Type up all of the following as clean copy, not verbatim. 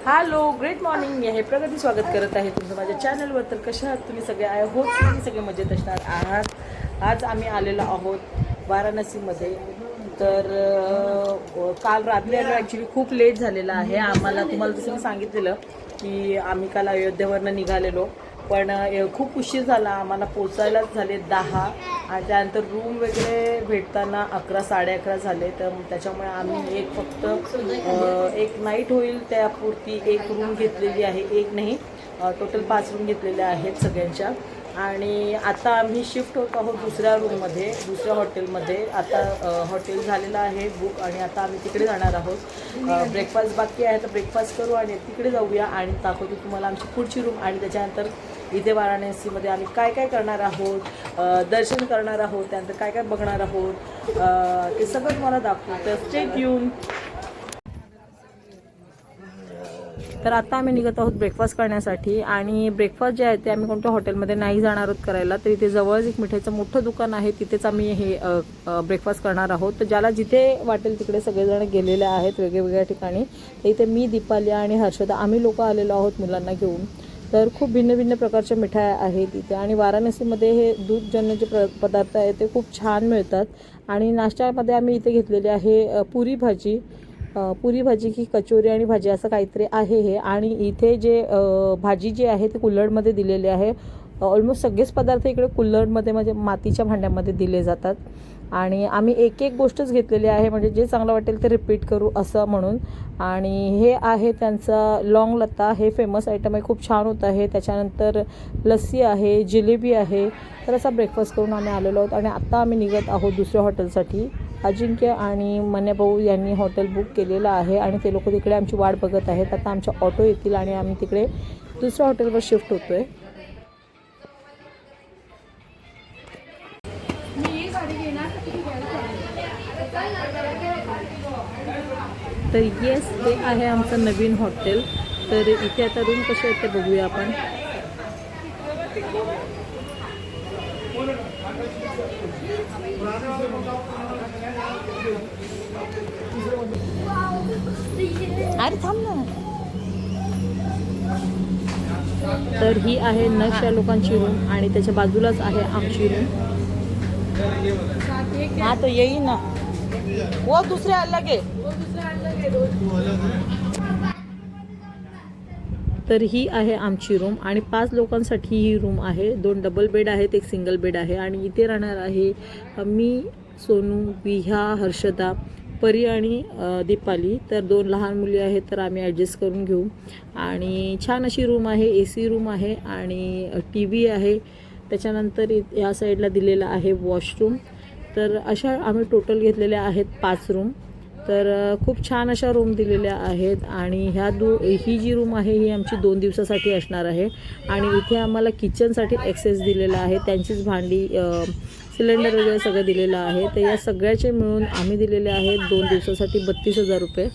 Hello, great morning. मी आहे प्रगती, स्वागत करत आहे तुमचं माझ्या चॅनलवर. तर कशा आहात तुम्ही सगळे? आय होप तुम्ही सगळे मजेत असणार आहात. आज आम्ही आलेलो आहोत वाराणसीमध्ये. तर काल रात्री आलो. ॲक्च्युली खूप लेट झालेला आहे आम्हाला. तुम्हाला जसं मी सांगितलेलं की आम्ही काल अयोध्येवरनं निघालेलो, पण खूप उशीर झाला. आम्हाला पोचायलाच झाले 10 आणि त्यानंतर रूम वगैरे भेटताना 11 11:30 झाले. तर त्याच्यामुळे आम्ही फक्त एक नाईट होईल त्यापुरती एक रूम घेतलेली आहे. एक नाही, टोटल 5 रूम घेतलेल्या आहेत सगळ्यांच्या. आणि आता आम्ही शिफ्ट होत आहोत दुसऱ्या रूममध्ये, दुसऱ्या हॉटेलमध्ये. आता हॉटेल झालेलं आहे बुक आणि आता आम्ही तिकडे जाणार आहोत. ब्रेकफास्ट बाकी आहे, तर ब्रेकफास्ट करू आणि तिकडे जाऊया आणि दाखवतो तुम्हाला आमची पुढची रूम. आणि त्याच्यानंतर इथे वाराणसीमध्ये आम्ही काय काय करणार आहोत, दर्शन करणार आहोत, त्यानंतर काय काय बघणार आहोत, ते सगळं तुम्हाला दाखवू. तर स्टे ट्यून. तर आता आम्ही निघत आहोत ब्रेकफास्ट करण्यासाठी. आणि ब्रेकफास्ट जे आहे ते आम्ही कोणत्या हॉटेलमध्ये नाही जाणार आहोत करायला. तर इथे जवळच एक मिठाईचं मोठं दुकान आहे, तिथेच आम्ही हे ब्रेकफास्ट करणार आहोत. तर ज्याला जिथे वाटेल तिकडे सगळेजण गेलेले आहेत वेगवेगळ्या ठिकाणी. तर इथे मी, दीपाली आणि हर्षदा आम्ही लोक आलेलो आहोत मुलांना घेऊन. तर खूप भिन्न भिन्न प्रकारच्या मिठाया आहेत इथे. आणि वाराणसीमध्ये हे दूधजन्य जे पदार्थ आहेत ते खूप छान मिळतात. आणि नाश्त्यामध्ये आम्ही इथे घेतलेले आहे पुरी भाजी, पुरी भाजी की कचोरी आणि भाजी असं काहीतरी आहे हे. आणि इथे जे भाजी जी आहे ती कुल्हडमध्ये दिलेली आहे. ऑलमोस्ट सगळेच पदार्थ इकडे कुल्हडमध्ये म्हणजे मातीच्या भांड्यामध्ये दिले जातात. आणि आम्ही एक एक गोष्टच घेतलेली आहे, म्हणजे जे चांगलं वाटेल ते रिपीट करू असं म्हणून. आणि हे आहे त्यांचा लॉंग लता, हे फेमस आयटम आहे, खूप छान होत आहे. त्याच्यानंतर लस्सी आहे, जिलेबी आहे. तर असा ब्रेकफास्ट करून आम्ही आलेलो आहोत. आणि आत्ता आम्ही निघत आहोत दुसऱ्या हॉटेलसाठी. अजिंक्य आणि मन्याभाऊ यांनी हॉटेल बुक केलेलं आहे आणि ते लोक तिकडे आमची वाट बघत आहेत. आता आमच्या ऑटो येतील आणि आम्ही तिकडे दुसऱ्या हॉटेलवर शिफ्ट होतो आहे. तर येस, ते आहे आमचं नवीन हॉटेल. तर इथे आता रूम कसे आहेत ते बघूया आपण. अरे थांब ना. तर ही आहे नश या लोकांची रूम आणि त्याच्या बाजूलाच आहे आमची रूम. हा तो येई ना वो दुसरे अलग आहे. तर ही आहे आमची रूम आणि 5 लोकांसाठी ही रूम आहे. 2 डबल बेड आहेत, एक सिंगल बेड आहे. आणि इथे राहणार आहे मी, सोनू, विहा, हर्षदा, परी आणि दीपाली. तर 2 लहान मुली आहेत, तर आम्ही ॲडजस्ट करून घेऊ. आणि छान अशी रूम आहे, AC रूम आहे आणि TV आहे. त्याच्यानंतर या साईडला दिलेला आहे वॉशरूम. तर अशा आम्ही टोटल घेतलेल्या आहेत 5 रूम. तर खूप छान अशा रूम दिलेल्या आहेत. आणि ही जी रूम आहे ही आमची 2 दिवसासाठी असणार आहे. आणि इथे आम्हाला किचनसाठी ॲक्सेस दिलेला आहे, त्यांचीच भांडी, सिलेंडर वगैरे सगळं दिलेलं आहे. तर या सगळ्याचे मिळून आम्ही दिलेले आहेत 2 दिवसासाठी 32,000 रुपये.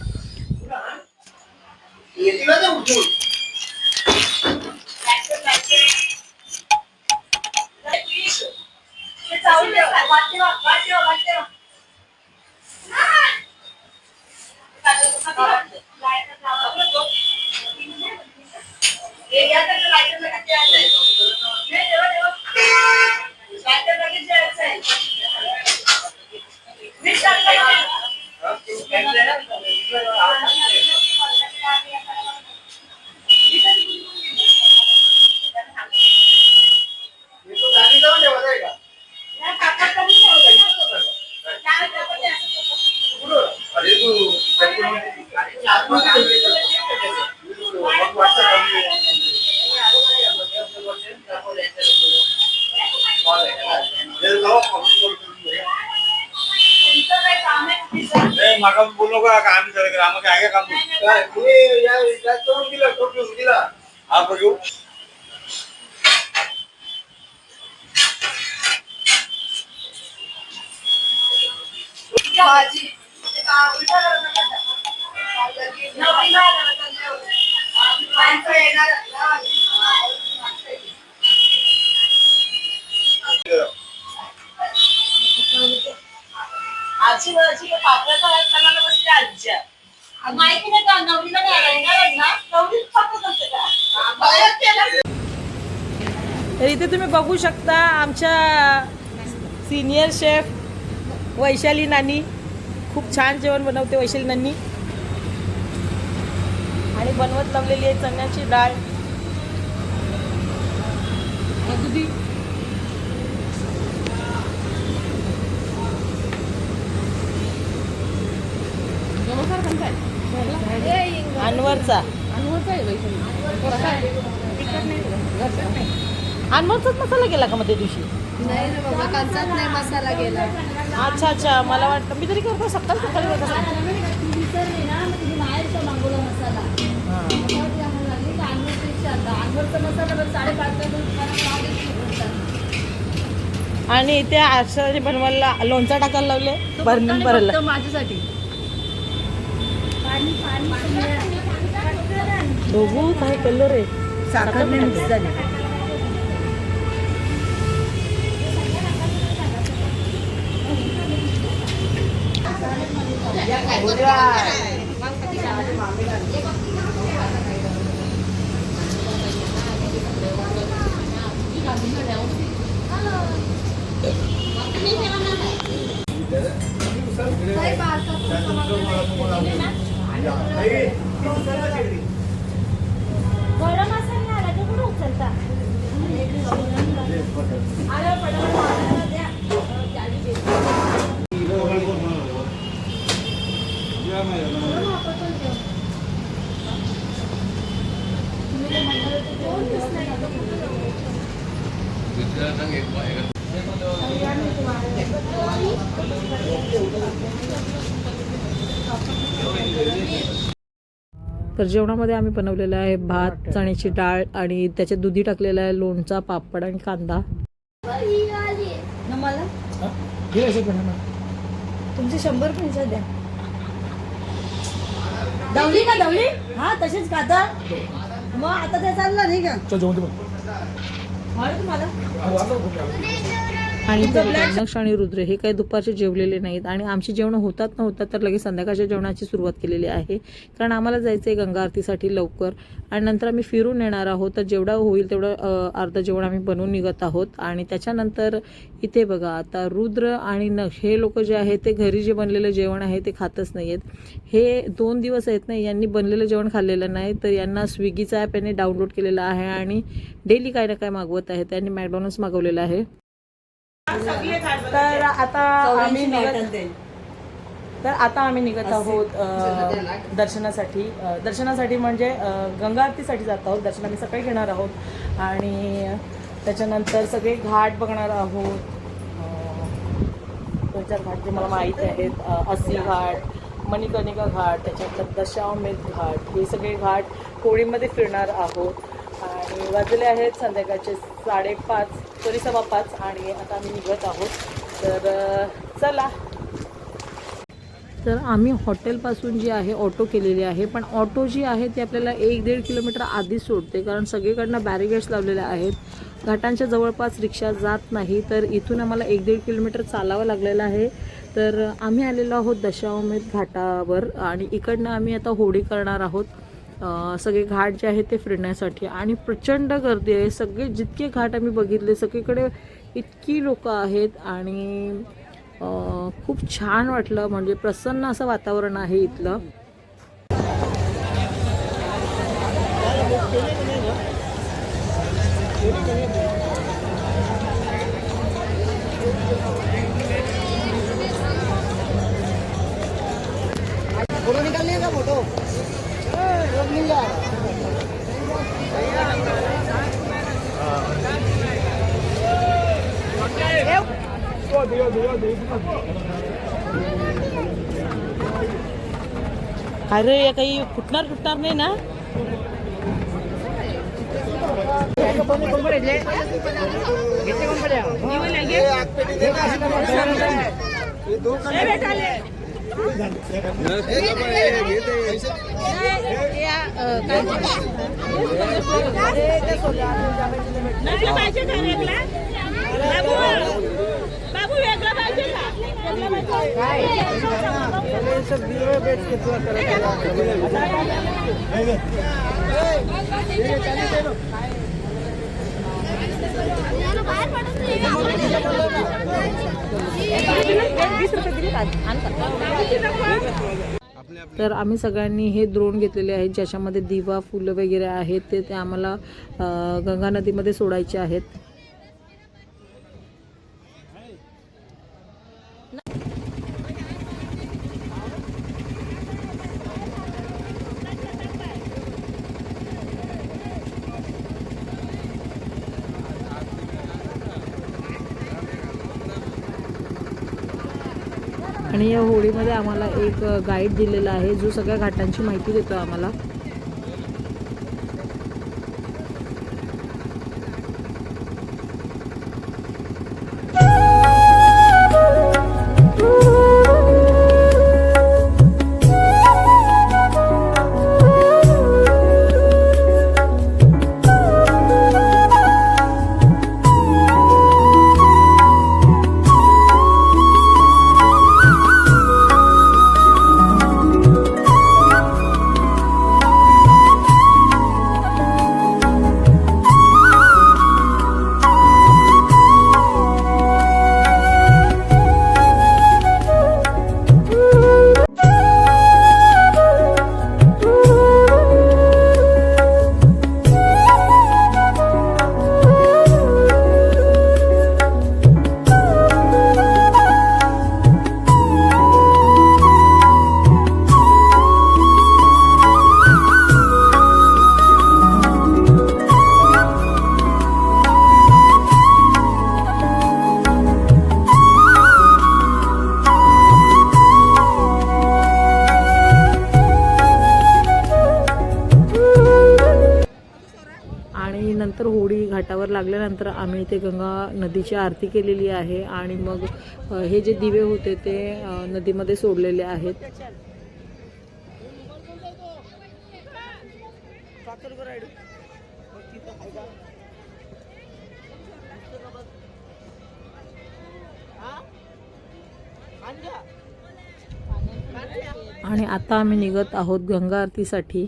माका बोलू का आम्ही सगळं आम्हाला काय काम दिला हा बघू. आजी पापड्या बसते आजीच्या माहिती नाही का नवरीला नाही ना इथे तुम्ही बघू शकता आमच्या सिनियर शेफ वैशाली नानी. खूप छान जेवण बनवते वैशाली नानी. आणि बनवत लावलेली आहे चण्याची डाळ. अनवरचा अनवरचाच मसाला गेला का मग त्या दिवशी? नाही रे बाबा, कंचात नाही मसाला गेला. अच्छा अच्छा, मला वाटतं मी तरी करतो सकाळी सकाळी बघा. विसरली ना, मग तिने बाहेरचा मागवला मसाला. त्याच्यावरती आम्हाला लागली की अनवरचा अनवरचा मसाला बरं 5:30 आणि त्या आरशाने बनवायला लोणचा टाकायला लावले भरून भरला. माझ्यासाठी पाणी पाणी बघू काय कलर आहे. साखर नाही मिक्स झाली. गरम असेल ना राजा कुठं उचलता अरे पटापट द्या. तर जेवणामध्ये आम्ही बनवलेलं आहे भात, चण्याची डाळ आणि त्याच्यात दुधी टाकलेला आहे, लोणचा, पापड आणि कांदा. मला तुमचे 100 पैसे द्या. दवली का दवली? हा तशीच खाता. मग आता ते चाललं नाही का? तुम्हाला आणि ते नक्ष आणि रुद्र हे काही दुपारचे जेवलेले नाहीत आणि आमची जेवणं होतात न होतात तर लगेच संध्याकाळच्या जेवणाची सुरुवात केलेली आहे. कारण आम्हाला जायचं आहे गंगा आरतीसाठी लवकर आणि नंतर आम्ही फिरून येणार आहोत. तर जेवढा होईल तेवढं अर्धं जेवण आम्ही बनवून निघत आहोत. आणि त्याच्यानंतर इथे बघा आता रुद्र आणि नक्ष हे लोक जे आहेत ते घरी जे बनलेलं जेवण आहे ते खातच नाही आहेत. हे 2 दिवस आहेत ना, यांनी बनलेलं जेवण खाल्लेलं नाही. तर यांना स्विगीचा ॲप यांनी डाउनलोड केलेला आहे आणि डेली काय ना काय मागवत आहे. त्यांनी मॅकडॉनल्ड्स मागवलेलं आहे. तर आता आम्ही निघत आहोत दर्शनासाठी म्हणजे गंगा आरतीसाठी जात आहोत. दर्शन आम्ही सकाळी घेणार आहोत आणि त्याच्यानंतर सगळे घाट बघणार आहोत. 2-4 घाट जे मला माहीत आहेत, अस्सी घाट, मणिकर्णिका घाट, त्याच्यानंतर दशावमेध घाट, हे सगळे घाट होळीमध्ये फिरणार आहोत. आणि वाजले आहेत संध्याकाळचे 5:30 तरी 5:15 आणि आता आम्ही निघत आहोत. तर चला. तर आम्ही हॉटेलपासून जी आहे ऑटो केलेली आहे, पण ऑटो जी आहे ती आपल्याला 1-1.5 किलोमीटर आधीच सोडते कारण सगळीकडनं बॅरिगेड्स लावलेले आहेत. घाटांच्या जवळपास रिक्षा जात नाही. तर इथून आम्हाला 1-1.5 किलोमीटर चालावं लागलेलं आहे. तर आम्ही आलेलो आहोत दशावमेध घाटावर आणि इकडनं आम्ही आता होळी करणार आहोत. सगळे घाट जे आहेत ते फिरण्यासाठी आणि प्रचंड गर्दी आहे. सगळे जितके घाट आम्ही बघितले सगळीकडे इतकी लोक आहेत आणि खूप छान वाटलं. म्हणजे प्रसन्न असं वातावरण आहे इथलं. फोटो निकालने का फोटो मिल जाएगा. अरे काही फुटणार नाही ना. बाबू वेगळा पाहिजे का? तर आम्ही सगळ्यांनी हे द्रोण घेतलेले आहेत ज्याच्यामध्ये दिवा फुलं वगैरे आहेत ते आम्हाला गंगा नदीमध्ये सोडायचे आहेत. आणि या होळीमध्ये आम्हाला एक गाईड दिलेला आहे जो सगळ्या घाटांची माहिती देतो आम्हाला. नंतर होळी घाटावर लागल्यानंतर आम्ही इथे गंगा नदीची आरती केलेली आहे आणि मग हे जे दिवे होते ते नदीमध्ये सोडलेले आहेत. आणि आता आम्ही निघत आहोत गंगा आरतीसाठी.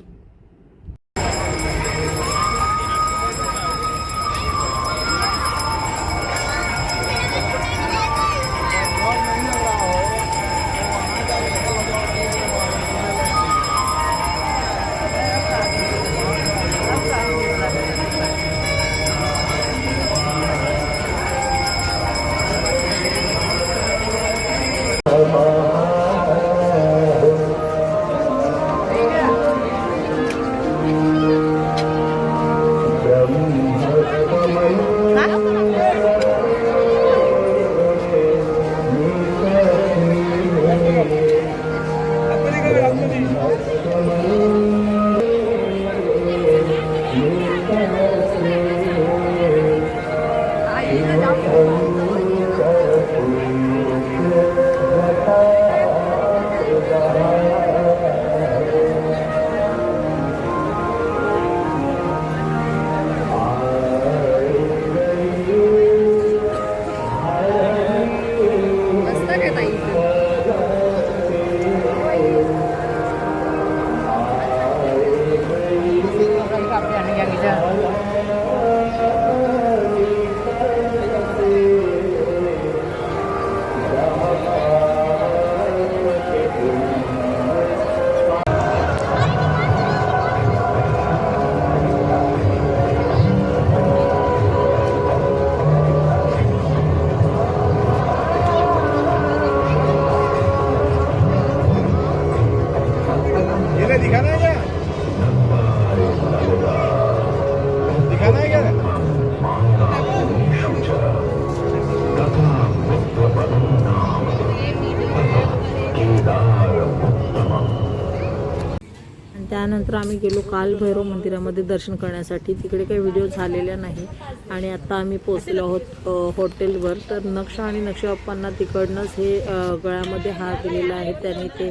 त्यानंतर आम्ही गेलो कालभैरव मंदिरामध्ये दर्शन करण्यासाठी. तिकडे काही व्हिडिओ झालेल्या नाही. आणि आता आम्ही पोहोचलो आहोत हॉटेलवर. तर नक्षा आणि नक्षा बाप्पांना तिकडनंच हे गळ्यामध्ये हार दिलेला आहे. त्यांनी ते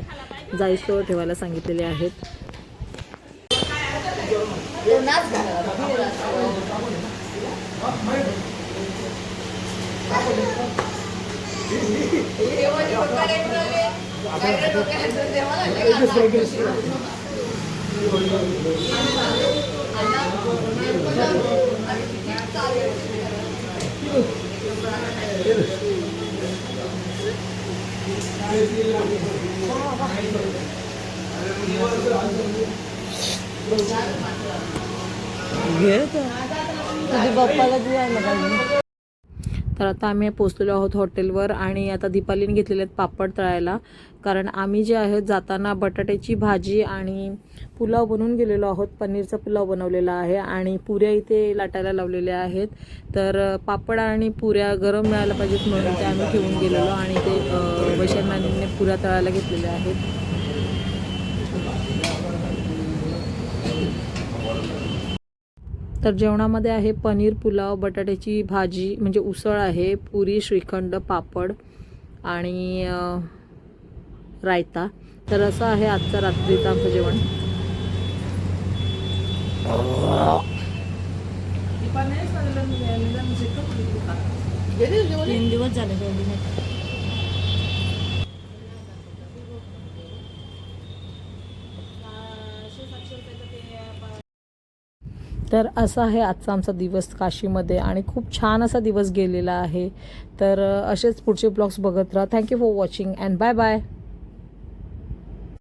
जाईस्तवर ठेवायला सांगितलेले आहेत. तर आता आम्ही पोहोचलेलो आहोत हॉटेलवर आणि आता दीपालीने घेतलेले आहेत पापड तळायला. कारण आम्ही जे आहे जाताना बटाट्याची भाजी आणि पुलाव बनवून गेलेलो आहोत. पनीरचा पुलाव बनवलेला आहे आणि पुऱ्या इथे लाटायला लावलेल्या आहेत. तर पापड आणि पुऱ्या गरम मिळायला पाहिजेत म्हणून ते आम्ही ठेवून गेलेलो आणि ते वैशालीने पुऱ्या तळायला घेतलेल्या आहेत. तर जेवणामध्ये आहे पनीर पुलाव, बटाट्याची भाजी म्हणजे उसळ आहे, पुरी, श्रीखंड, पापड आणि रायता. तर असं आहे आजचा रात्रीचं आमचं जेवण. 3 दिवस झाले जेवली नाही. तर असा आहे आजचा आमचा दिवस काशीमध्ये आणि खूप छान असा दिवस गेलेला आहे. तर असेच पुढचे ब्लॉग्स बघत राहा. Thank you for watching and bye bye.